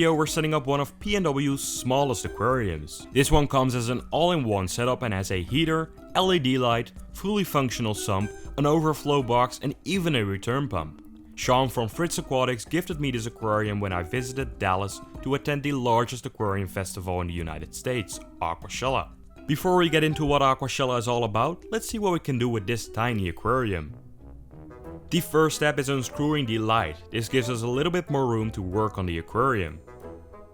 video we're setting up one of PNW's smallest aquariums. This one comes as an all-in-one setup and has a heater, LED light, fully functional sump, an overflow box and even a return pump. Shawn from Fritz Aquatics gifted me this aquarium when I visited Dallas to attend the largest aquarium festival in the United States, Aquashella. Before we get into what Aquashella is all about, let's see what we can do with this tiny aquarium. The first step is unscrewing the light. This gives us a little bit more room to work on the aquarium.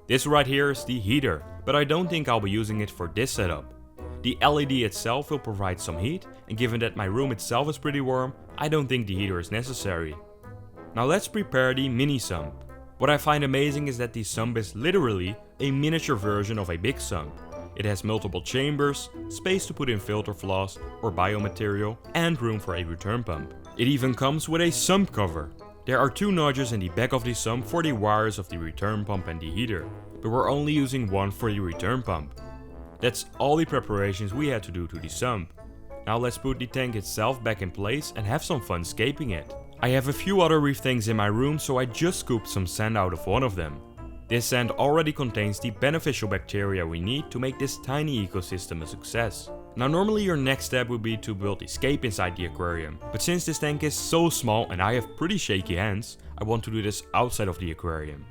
This right here is the heater, but I don't think I'll be using it for this setup. The LED itself will provide some heat, and given that my room itself is pretty warm, I don't think the heater is necessary. Now let's prepare the mini sump. What I find amazing is that the sump is literally a miniature version of a big sump. It has multiple chambers, space to put in filter floss or biomaterial, and room for a return pump. It even comes with a sump cover. There are two notches in the back of the sump for the wires of the return pump and the heater, but we're only using one for the return pump. That's all the preparations we had to do to the sump. Now let's put the tank itself back in place and have some fun scaping it. I have a few other reef tanks in my room, so I just scooped some sand out of one of them. This sand already contains the beneficial bacteria we need to make this tiny ecosystem a success. Now normally your next step would be to build a scape inside the aquarium, but since this tank is so small and I have pretty shaky hands, I want to do this outside of the aquarium,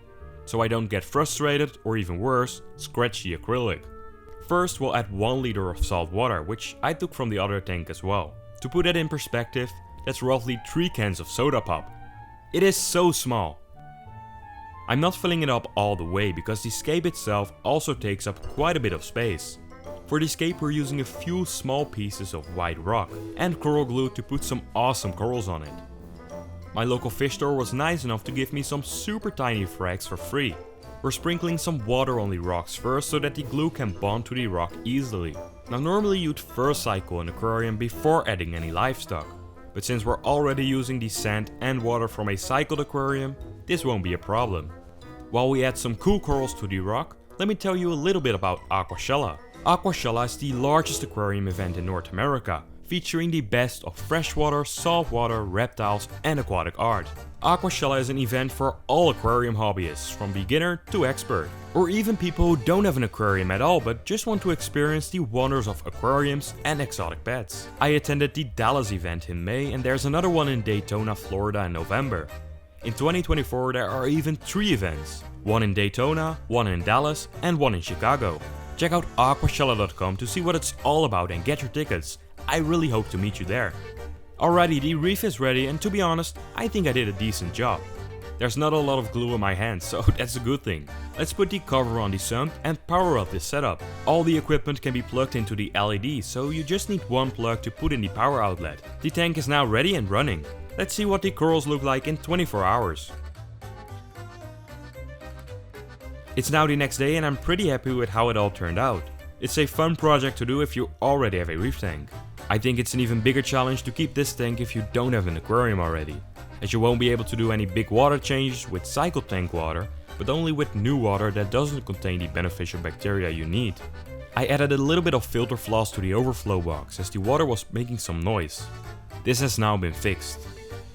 so I don't get frustrated or even worse, scratch the acrylic. First we'll add 1 liter of salt water, which I took from the other tank as well. To put that in perspective, that's roughly 3 cans of soda pop. It is so small. I'm not filling it up all the way because the scape itself also takes up quite a bit of space. For the scape we're using a few small pieces of white rock and coral glue to put some awesome corals on it. My local fish store was nice enough to give me some super tiny frags for free. We're sprinkling some water on the rocks first so that the glue can bond to the rock easily. Now normally you'd first cycle an aquarium before adding any livestock, but since we're already using the sand and water from a cycled aquarium, this won't be a problem. While we add some cool corals to the rock, let me tell you a little bit about Aquashella. Aquashella is the largest aquarium event in North America, featuring the best of freshwater, saltwater, reptiles and aquatic art. Aquashella is an event for all aquarium hobbyists, from beginner to expert, or even people who don't have an aquarium at all but just want to experience the wonders of aquariums and exotic pets. I attended the Dallas event in May and there's another one in Daytona, Florida in November. In 2024 there are even 3 events, one in Daytona, one in Dallas and one in Chicago. Check out aquashella.com to see what it's all about and get your tickets. I really hope to meet you there. Alrighty, the reef is ready and to be honest, I think I did a decent job. There's not a lot of glue in my hands, so that's a good thing. Let's put the cover on the sump and power up this setup. All the equipment can be plugged into the LED, so you just need one plug to put in the power outlet. The tank is now ready and running. Let's see what the corals look like in 24 hours. It's now the next day and I'm pretty happy with how it all turned out. It's a fun project to do if you already have a reef tank. I think it's an even bigger challenge to keep this tank if you don't have an aquarium already, as you won't be able to do any big water changes with cycled tank water, but only with new water that doesn't contain the beneficial bacteria you need. I added a little bit of filter floss to the overflow box as the water was making some noise. This has now been fixed.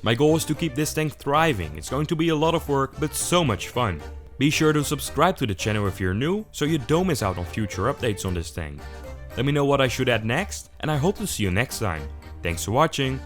My goal is to keep this tank thriving. It's going to be a lot of work, but so much fun. Be sure to subscribe to the channel if you're new, so you don't miss out on future updates on this tank. Let me know what I should add next, and I hope to see you next time. Thanks for watching.